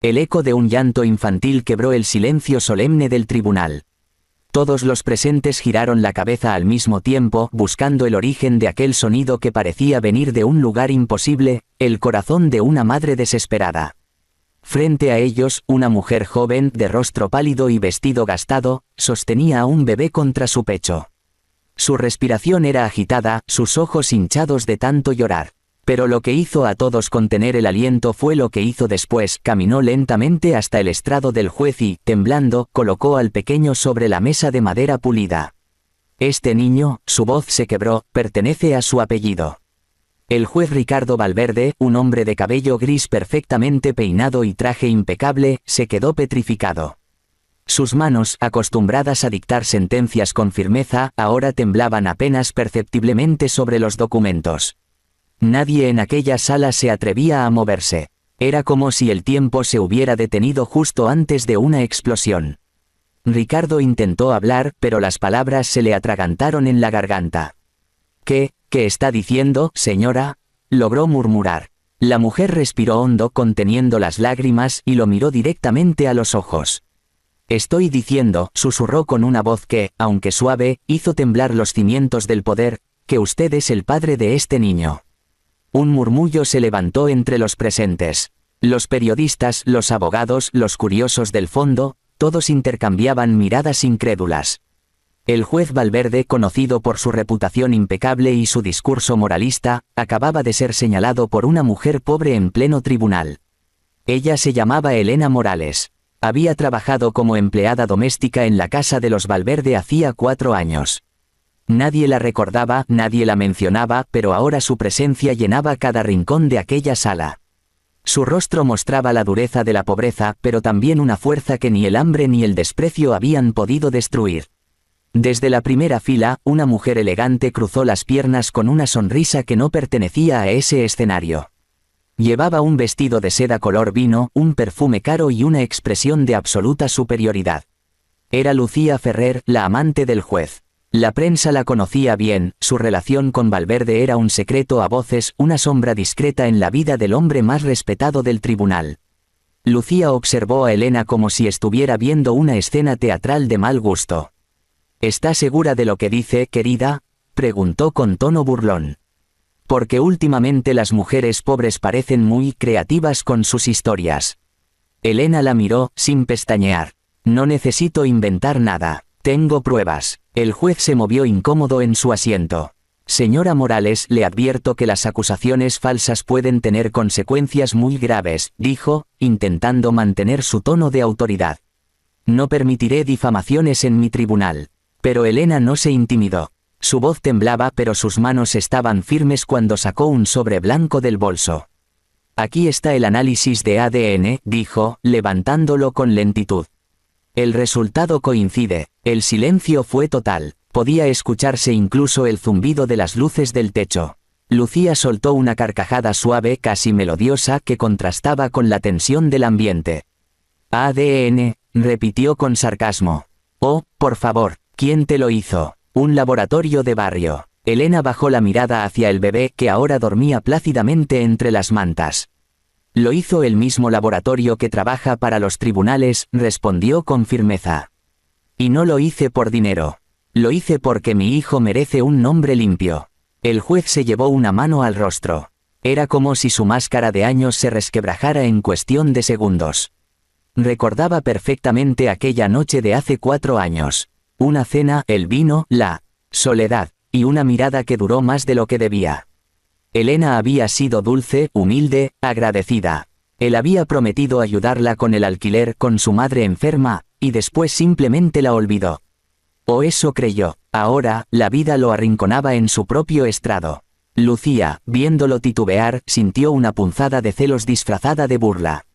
El eco de un llanto infantil quebró el silencio solemne del tribunal. Todos los presentes giraron la cabeza al mismo tiempo, buscando el origen de aquel sonido que parecía venir de un lugar imposible, el corazón de una madre desesperada. Frente a ellos, una mujer joven, de rostro pálido y vestido gastado, sostenía a un bebé contra su pecho. Su respiración era agitada, sus ojos hinchados de tanto llorar. Pero lo que hizo a todos contener el aliento fue lo que hizo después. Caminó lentamente hasta el estrado del juez y, temblando, colocó al pequeño sobre la mesa de madera pulida. Este niño, su voz se quebró, pertenece a su apellido. El juez Ricardo Valverde, un hombre de cabello gris perfectamente peinado y traje impecable, se quedó petrificado. Sus manos, acostumbradas a dictar sentencias con firmeza, ahora temblaban apenas perceptiblemente sobre los documentos. Nadie en aquella sala se atrevía a moverse. Era como si el tiempo se hubiera detenido justo antes de una explosión. Ricardo intentó hablar, pero las palabras se le atragantaron en la garganta. ¿Qué está diciendo, señora?, logró murmurar. La mujer respiró hondo conteniendo las lágrimas y lo miró directamente a los ojos. Estoy diciendo, susurró con una voz que, aunque suave, hizo temblar los cimientos del poder, que usted es el padre de este niño. Un murmullo se levantó entre los presentes. Los periodistas, los abogados, los curiosos del fondo, todos intercambiaban miradas incrédulas. El juez Valverde, conocido por su reputación impecable y su discurso moralista, acababa de ser señalado por una mujer pobre en pleno tribunal. Ella se llamaba Elena Morales. Había trabajado como empleada doméstica en la casa de los Valverde hacía 4 años. Nadie la recordaba, nadie la mencionaba, pero ahora su presencia llenaba cada rincón de aquella sala. Su rostro mostraba la dureza de la pobreza, pero también una fuerza que ni el hambre ni el desprecio habían podido destruir. Desde la primera fila, una mujer elegante cruzó las piernas con una sonrisa que no pertenecía a ese escenario. Llevaba un vestido de seda color vino, un perfume caro y una expresión de absoluta superioridad. Era Lucía Ferrer, la amante del juez. La prensa la conocía bien, su relación con Valverde era un secreto a voces, una sombra discreta en la vida del hombre más respetado del tribunal. Lucía observó a Elena como si estuviera viendo una escena teatral de mal gusto. ¿Está segura de lo que dice, querida?, preguntó con tono burlón. Porque últimamente las mujeres pobres parecen muy creativas con sus historias. Elena la miró, sin pestañear. No necesito inventar nada. Tengo pruebas. El juez se movió incómodo en su asiento. Señora Morales, le advierto que las acusaciones falsas pueden tener consecuencias muy graves, dijo, intentando mantener su tono de autoridad. No permitiré difamaciones en mi tribunal. Pero Elena no se intimidó. Su voz temblaba, pero sus manos estaban firmes cuando sacó un sobre blanco del bolso. Aquí está el análisis de ADN, dijo, levantándolo con lentitud. El resultado coincide. El silencio fue total. Podía escucharse incluso el zumbido de las luces del techo. Lucía soltó una carcajada suave, casi melodiosa, que contrastaba con la tensión del ambiente. ADN, repitió con sarcasmo. Oh, por favor, ¿quién te lo hizo? Un laboratorio de barrio. Elena bajó la mirada hacia el bebé que ahora dormía plácidamente entre las mantas. Lo hizo el mismo laboratorio que trabaja para los tribunales, respondió con firmeza. Y no lo hice por dinero. Lo hice porque mi hijo merece un nombre limpio. El juez se llevó una mano al rostro. Era como si su máscara de años se resquebrajara en cuestión de segundos. Recordaba perfectamente aquella noche de hace 4 años. Una cena, el vino, la soledad, y una mirada que duró más de lo que debía. Elena había sido dulce, humilde, agradecida. Él había prometido ayudarla con el alquiler, con su madre enferma, y después simplemente la olvidó. O eso creyó. Ahora, la vida lo arrinconaba en su propio estrado. Lucía, viéndolo titubear, sintió una punzada de celos disfrazada de burla.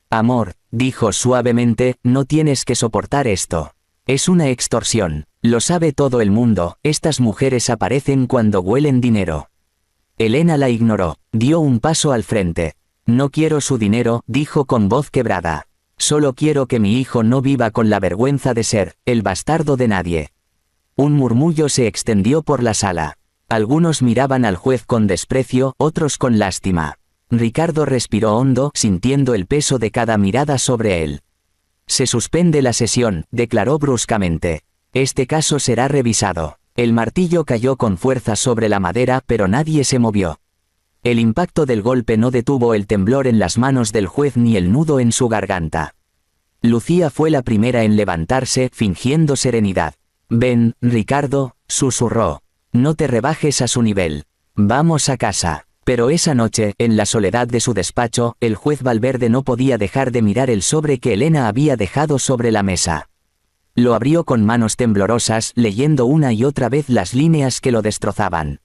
Amor, dijo suavemente, no tienes que soportar esto. Es una extorsión. Lo sabe todo el mundo, estas mujeres aparecen cuando huelen dinero. Elena la ignoró, dio un paso al frente. No quiero su dinero, dijo con voz quebrada. Solo quiero que mi hijo no viva con la vergüenza de ser el bastardo de nadie. Un murmullo se extendió por la sala. Algunos miraban al juez con desprecio, otros con lástima. Ricardo respiró hondo, sintiendo el peso de cada mirada sobre él. Se suspende la sesión, declaró bruscamente. Este caso será revisado. El martillo cayó con fuerza sobre la madera, pero nadie se movió. El impacto del golpe no detuvo el temblor en las manos del juez ni el nudo en su garganta. Lucía fue la primera en levantarse, fingiendo serenidad. «Ven, Ricardo», susurró. «No te rebajes a su nivel. Vamos a casa». Pero esa noche, en la soledad de su despacho, el juez Valverde no podía dejar de mirar el sobre que Elena había dejado sobre la mesa. Lo abrió con manos temblorosas, leyendo una y otra vez las líneas que lo destrozaban.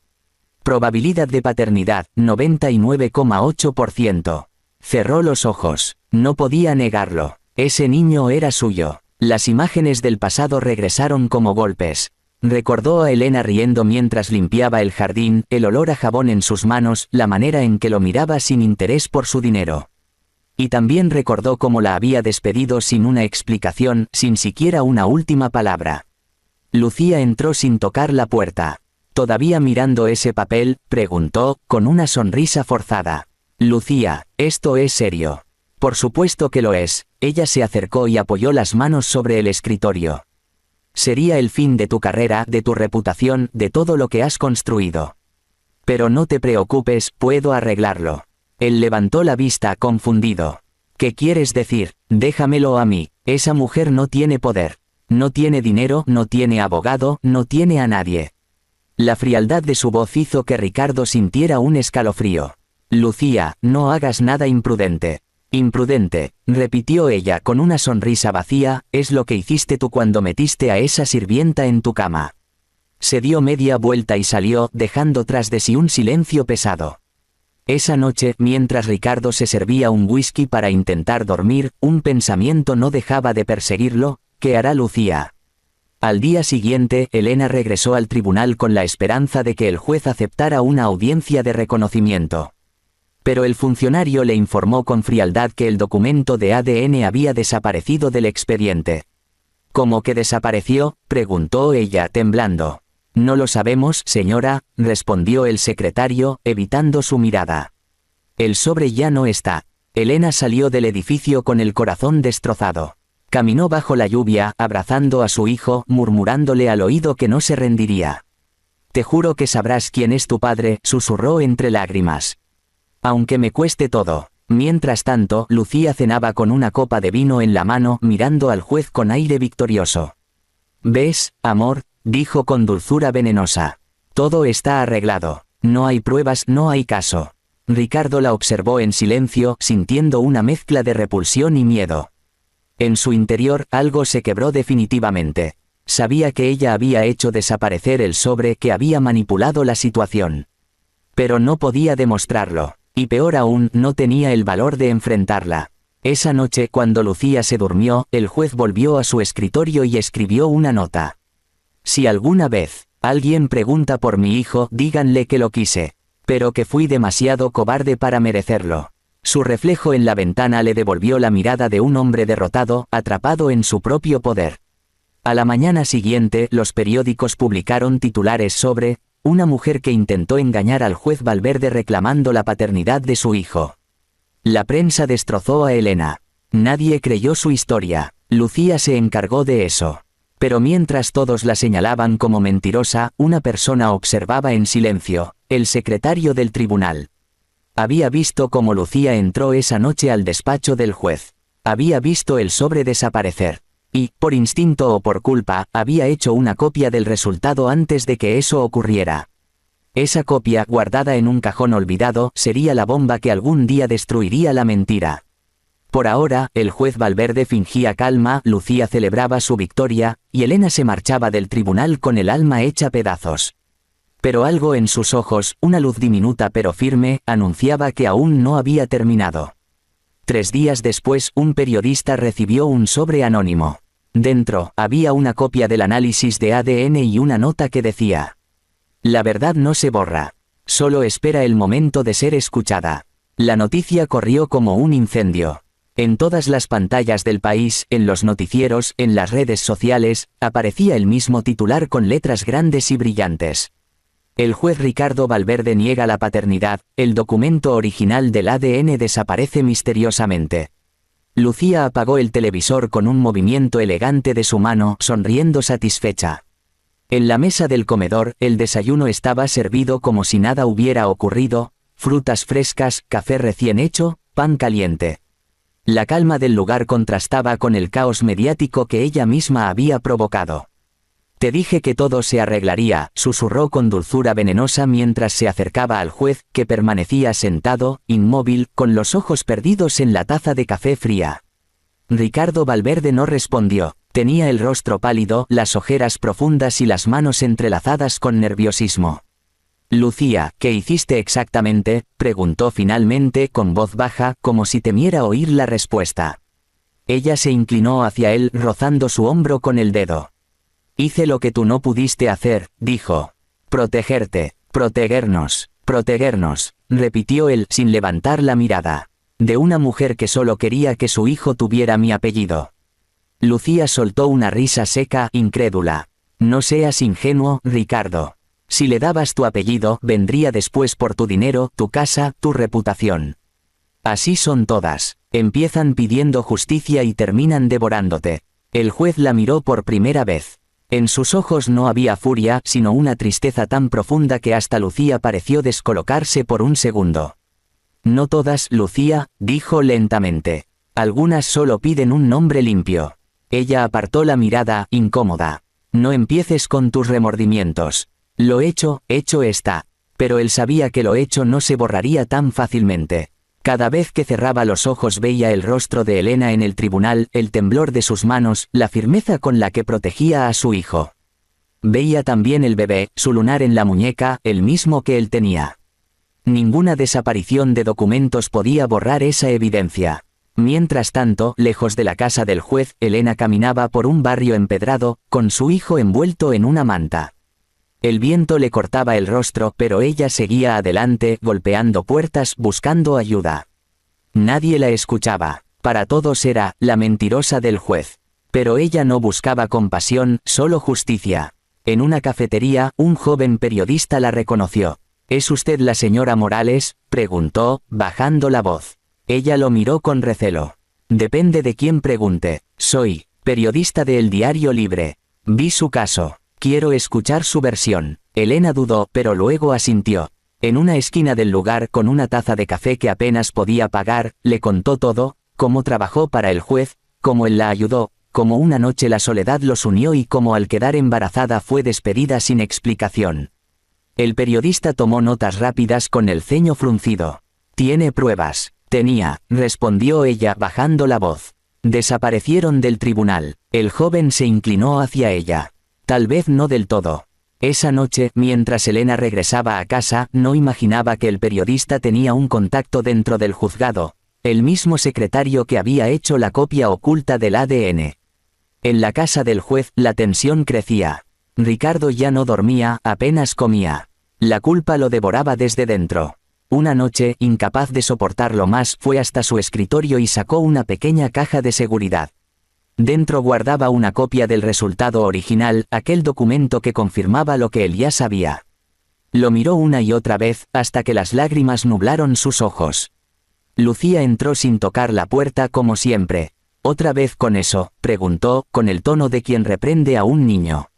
Probabilidad de paternidad, 99,8%. Cerró los ojos. No podía negarlo. Ese niño era suyo. Las imágenes del pasado regresaron como golpes. Recordó a Elena riendo mientras limpiaba el jardín, el olor a jabón en sus manos, la manera en que lo miraba sin interés por su dinero. Y también recordó cómo la había despedido sin una explicación, sin siquiera una última palabra. Lucía entró sin tocar la puerta. Todavía mirando ese papel, preguntó, con una sonrisa forzada. «Lucía, esto es serio». «Por supuesto que lo es». Ella se acercó y apoyó las manos sobre el escritorio. «Sería el fin de tu carrera, de tu reputación, de todo lo que has construido. Pero no te preocupes, puedo arreglarlo». Él levantó la vista, confundido. «¿Qué quieres decir? Déjamelo a mí. Esa mujer no tiene poder. No tiene dinero, no tiene abogado, no tiene a nadie». La frialdad de su voz hizo que Ricardo sintiera un escalofrío. «Lucía, no hagas nada imprudente». «Imprudente», repitió ella con una sonrisa vacía, «es lo que hiciste tú cuando metiste a esa sirvienta en tu cama». Se dio media vuelta y salió, dejando tras de sí un silencio pesado. Esa noche, mientras Ricardo se servía un whisky para intentar dormir, un pensamiento no dejaba de perseguirlo: ¿qué hará Lucía? Al día siguiente, Elena regresó al tribunal con la esperanza de que el juez aceptara una audiencia de reconocimiento. Pero el funcionario le informó con frialdad que el documento de ADN había desaparecido del expediente. «¿Cómo que desapareció?», preguntó ella, temblando. «No lo sabemos, señora», respondió el secretario, evitando su mirada. «El sobre ya no está». Elena salió del edificio con el corazón destrozado. Caminó bajo la lluvia, abrazando a su hijo, murmurándole al oído que no se rendiría. «Te juro que sabrás quién es tu padre», susurró entre lágrimas. «Aunque me cueste todo». Mientras tanto, Lucía cenaba con una copa de vino en la mano, mirando al juez con aire victorioso. «¿Ves, amor?», dijo con dulzura venenosa. «Todo está arreglado. No hay pruebas, no hay caso». Ricardo la observó en silencio, sintiendo una mezcla de repulsión y miedo. En su interior, algo se quebró definitivamente. Sabía que ella había hecho desaparecer el sobre, que había manipulado la situación. Pero no podía demostrarlo. Y peor aún, no tenía el valor de enfrentarla. Esa noche, cuando Lucía se durmió, el juez volvió a su escritorio y escribió una nota. «Si alguna vez alguien pregunta por mi hijo, díganle que lo quise, pero que fui demasiado cobarde para merecerlo». Su reflejo en la ventana le devolvió la mirada de un hombre derrotado, atrapado en su propio poder. A la mañana siguiente, los periódicos publicaron titulares sobre «una mujer que intentó engañar al juez Valverde reclamando la paternidad de su hijo». La prensa destrozó a Elena. Nadie creyó su historia. Lucía se encargó de eso. Pero mientras todos la señalaban como mentirosa, una persona observaba en silencio: el secretario del tribunal. Había visto cómo Lucía entró esa noche al despacho del juez. Había visto el sobre desaparecer. Y, por instinto o por culpa, había hecho una copia del resultado antes de que eso ocurriera. Esa copia, guardada en un cajón olvidado, sería la bomba que algún día destruiría la mentira. Por ahora, el juez Valverde fingía calma, Lucía celebraba su victoria, y Elena se marchaba del tribunal con el alma hecha pedazos. Pero algo en sus ojos, una luz diminuta pero firme, anunciaba que aún no había terminado. 3 días después, un periodista recibió un sobre anónimo. Dentro, había una copia del análisis de ADN y una nota que decía: «La verdad no se borra. Solo espera el momento de ser escuchada». La noticia corrió como un incendio. En todas las pantallas del país, en los noticieros, en las redes sociales, aparecía el mismo titular con letras grandes y brillantes: El juez Ricardo Valverde niega la paternidad, el documento original del ADN desaparece misteriosamente. Lucía apagó el televisor con un movimiento elegante de su mano, sonriendo satisfecha. En la mesa del comedor, el desayuno estaba servido como si nada hubiera ocurrido, frutas frescas, café recién hecho, pan caliente. La calma del lugar contrastaba con el caos mediático que ella misma había provocado. «Te dije que todo se arreglaría», susurró con dulzura venenosa mientras se acercaba al juez, que permanecía sentado, inmóvil, con los ojos perdidos en la taza de café fría. Ricardo Valverde no respondió. Tenía el rostro pálido, las ojeras profundas y las manos entrelazadas con nerviosismo. «Lucía, ¿qué hiciste exactamente?», preguntó finalmente con voz baja, como si temiera oír la respuesta. Ella se inclinó hacia él, rozando su hombro con el dedo. «Hice lo que tú no pudiste hacer», dijo. «Protegerte, protegernos, repitió él sin levantar la mirada. «De una mujer que solo quería que su hijo tuviera mi apellido». Lucía soltó una risa seca, incrédula. «No seas ingenuo, Ricardo. Si le dabas tu apellido, vendría después por tu dinero, tu casa, tu reputación. Así son todas. Empiezan pidiendo justicia y terminan devorándote». El juez la miró por primera vez. En sus ojos no había furia, sino una tristeza tan profunda que hasta Lucía pareció descolocarse por un segundo. «No todas, Lucía», dijo lentamente. «Algunas solo piden un nombre limpio». Ella apartó la mirada, incómoda. «No empieces con tus remordimientos. Lo hecho está». Pero él sabía que lo hecho no se borraría tan fácilmente. Cada vez que cerraba los ojos veía el rostro de Elena en el tribunal, el temblor de sus manos, la firmeza con la que protegía a su hijo. Veía también el bebé, su lunar en la muñeca, el mismo que él tenía. Ninguna desaparición de documentos podía borrar esa evidencia. Mientras tanto, lejos de la casa del juez, Elena caminaba por un barrio empedrado, con su hijo envuelto en una manta. El viento le cortaba el rostro, pero ella seguía adelante, golpeando puertas, buscando ayuda. Nadie la escuchaba. Para todos era la mentirosa del juez. Pero ella no buscaba compasión, solo justicia. En una cafetería, un joven periodista la reconoció. «¿Es usted la señora Morales?», preguntó, bajando la voz. Ella lo miró con recelo. «Depende de quién pregunte. Soy periodista de El Diario Libre. Vi su caso. Quiero escuchar su versión». Elena dudó, pero luego asintió. En una esquina del lugar, con una taza de café que apenas podía pagar, le contó todo, cómo trabajó para el juez, cómo él la ayudó, cómo una noche la soledad los unió y cómo al quedar embarazada fue despedida sin explicación. El periodista tomó notas rápidas con el ceño fruncido. «¿Tiene pruebas?». «Tenía», respondió ella bajando la voz. «Desaparecieron del tribunal». El joven se inclinó hacia ella. «Tal vez no del todo». Esa noche, mientras Elena regresaba a casa, no imaginaba que el periodista tenía un contacto dentro del juzgado, el mismo secretario que había hecho la copia oculta del ADN. En la casa del juez, la tensión crecía. Ricardo ya no dormía, apenas comía. La culpa lo devoraba desde dentro. Una noche, incapaz de soportarlo más, fue hasta su escritorio y sacó una pequeña caja de seguridad. Dentro guardaba una copia del resultado original, aquel documento que confirmaba lo que él ya sabía. Lo miró una y otra vez, hasta que las lágrimas nublaron sus ojos. Lucía entró sin tocar la puerta como siempre. «¿Otra vez con eso?», preguntó, con el tono de quien reprende a un niño.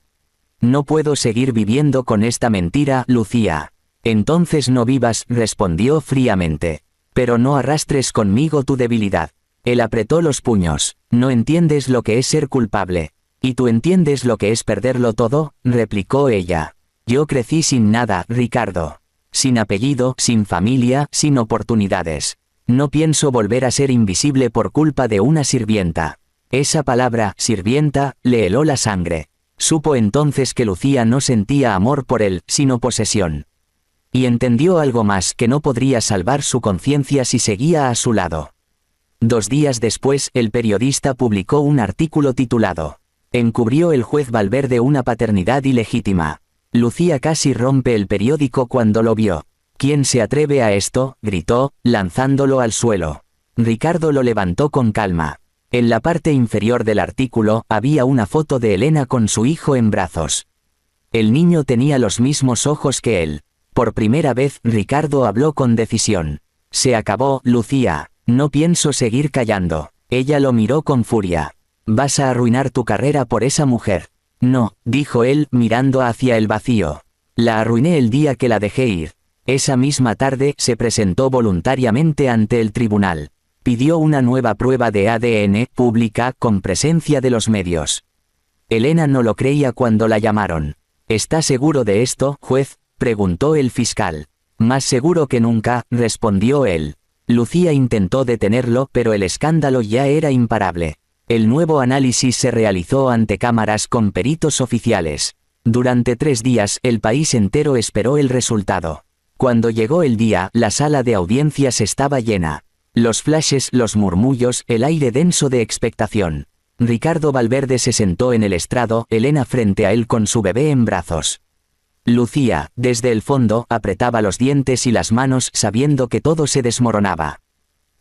«No puedo seguir viviendo con esta mentira, Lucía». «Entonces no vivas», respondió fríamente. «Pero no arrastres conmigo tu debilidad». Él apretó los puños. «¿No entiendes lo que es ser culpable? ¿Y tú entiendes lo que es perderlo todo?», replicó ella. «Yo crecí sin nada, Ricardo. Sin apellido, sin familia, sin oportunidades. No pienso volver a ser invisible por culpa de una sirvienta». Esa palabra, sirvienta, le heló la sangre. Supo entonces que Lucía no sentía amor por él, sino posesión. Y entendió algo más, que no podría salvar su conciencia si seguía a su lado. 2 días después, el periodista publicó un artículo titulado «Encubrió el juez Valverde una paternidad ilegítima». Lucía casi rompe el periódico cuando lo vio. «¿Quién se atreve a esto?», gritó, lanzándolo al suelo. Ricardo lo levantó con calma. En la parte inferior del artículo, había una foto de Elena con su hijo en brazos. El niño tenía los mismos ojos que él. Por primera vez, Ricardo habló con decisión. Se acabó, Lucía. No pienso seguir callando. Ella lo miró con furia. Vas a arruinar tu carrera por esa mujer. No, dijo él, mirando hacia el vacío. La arruiné el día que la dejé ir. Esa misma tarde se presentó voluntariamente ante el tribunal. Pidió una nueva prueba de ADN pública con presencia de los medios. Elena no lo creía cuando la llamaron. ¿Está seguro de esto, juez?, preguntó el fiscal. Más seguro que nunca, respondió él. Lucía intentó detenerlo, pero el escándalo ya era imparable. El nuevo análisis se realizó ante cámaras con peritos oficiales. Durante 3 días el país entero esperó el resultado. Cuando llegó el día, la sala de audiencias estaba llena. Los flashes, los murmullos, el aire denso de expectación. Ricardo Valverde se sentó en el estrado, Elena frente a él con su bebé en brazos. Lucía, desde el fondo, apretaba los dientes y las manos sabiendo que todo se desmoronaba.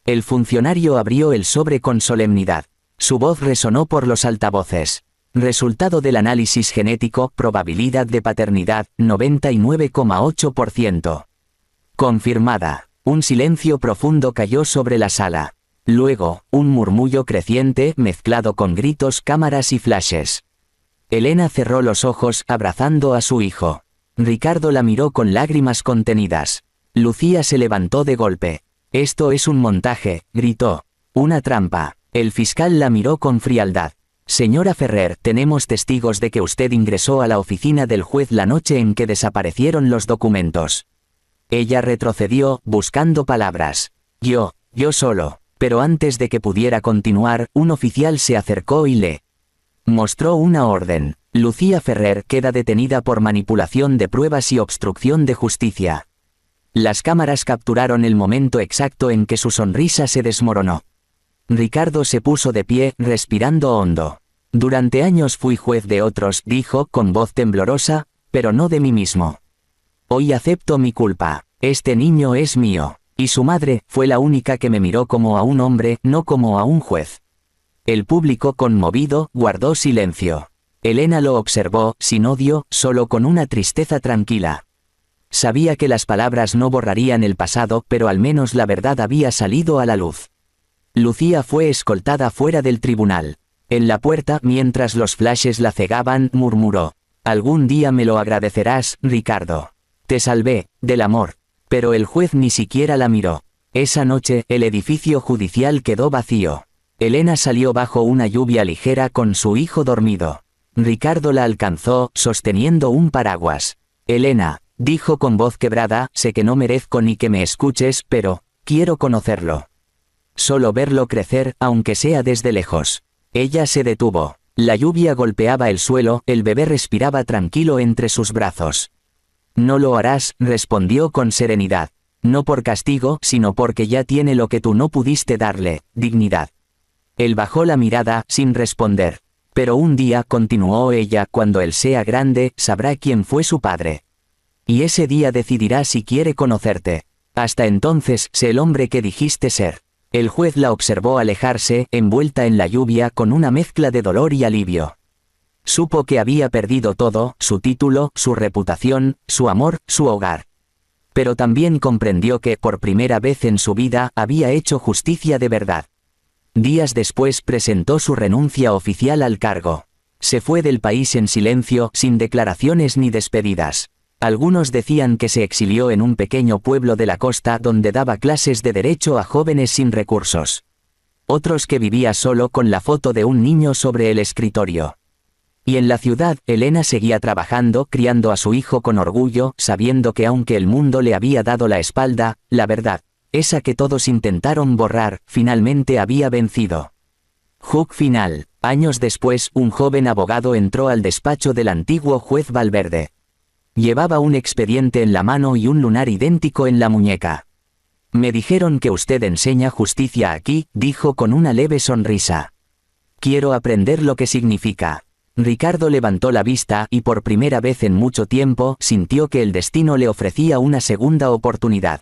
El funcionario abrió el sobre con solemnidad. Su voz resonó por los altavoces. Resultado del análisis genético, probabilidad de paternidad, 99,8%. Confirmada. Un silencio profundo cayó sobre la sala. Luego, un murmullo creciente mezclado con gritos, cámaras y flashes. Elena cerró los ojos, abrazando a su hijo. Ricardo la miró con lágrimas contenidas. Lucía se levantó de golpe. «Esto es un montaje», gritó. «Una trampa». El fiscal la miró con frialdad. «Señora Ferrer, tenemos testigos de que usted ingresó a la oficina del juez la noche en que desaparecieron los documentos». Ella retrocedió, buscando palabras. Yo solo». Pero antes de que pudiera continuar, un oficial se acercó y le mostró una orden. Lucía Ferrer queda detenida por manipulación de pruebas y obstrucción de justicia. Las cámaras capturaron el momento exacto en que su sonrisa se desmoronó. Ricardo se puso de pie, respirando hondo. «Durante años fui juez de otros», dijo con voz temblorosa, «pero no de mí mismo. Hoy acepto mi culpa. Este niño es mío. Y su madre fue la única que me miró como a un hombre, no como a un juez». El público, conmovido, guardó silencio. Elena lo observó, sin odio, solo con una tristeza tranquila. Sabía que las palabras no borrarían el pasado, pero al menos la verdad había salido a la luz. Lucía fue escoltada fuera del tribunal. En la puerta, mientras los flashes la cegaban, murmuró: «Algún día me lo agradecerás, Ricardo. Te salvé del amor». Pero el juez ni siquiera la miró. Esa noche, el edificio judicial quedó vacío. Elena salió bajo una lluvia ligera con su hijo dormido. Ricardo la alcanzó, sosteniendo un paraguas. «Elena», dijo con voz quebrada, «sé que no merezco ni que me escuches, pero quiero conocerlo. Solo verlo crecer, aunque sea desde lejos». Ella se detuvo. La lluvia golpeaba el suelo, el bebé respiraba tranquilo entre sus brazos. «No lo harás», respondió con serenidad. «No por castigo, sino porque ya tiene lo que tú no pudiste darle, dignidad». Él bajó la mirada, sin responder. «Pero un día», continuó ella, «cuando él sea grande, sabrá quién fue su padre. Y ese día decidirá si quiere conocerte. Hasta entonces, sé el hombre que dijiste ser». El juez la observó alejarse, envuelta en la lluvia, con una mezcla de dolor y alivio. Supo que había perdido todo: su título, su reputación, su amor, su hogar. Pero también comprendió que, por primera vez en su vida, había hecho justicia de verdad. Días después presentó su renuncia oficial al cargo. Se fue del país en silencio, sin declaraciones ni despedidas. Algunos decían que se exilió en un pequeño pueblo de la costa donde daba clases de derecho a jóvenes sin recursos. Otros que vivía solo con la foto de un niño sobre el escritorio. Y en la ciudad, Elena seguía trabajando, criando a su hijo con orgullo, sabiendo que aunque el mundo le había dado la espalda, la verdad, esa que todos intentaron borrar, finalmente había vencido. Jug final. Años después, un joven abogado entró al despacho del antiguo juez Valverde. Llevaba un expediente en la mano y un lunar idéntico en la muñeca. «Me dijeron que usted enseña justicia aquí», dijo con una leve sonrisa. «Quiero aprender lo que significa». Ricardo levantó la vista y por primera vez en mucho tiempo sintió que el destino le ofrecía una segunda oportunidad.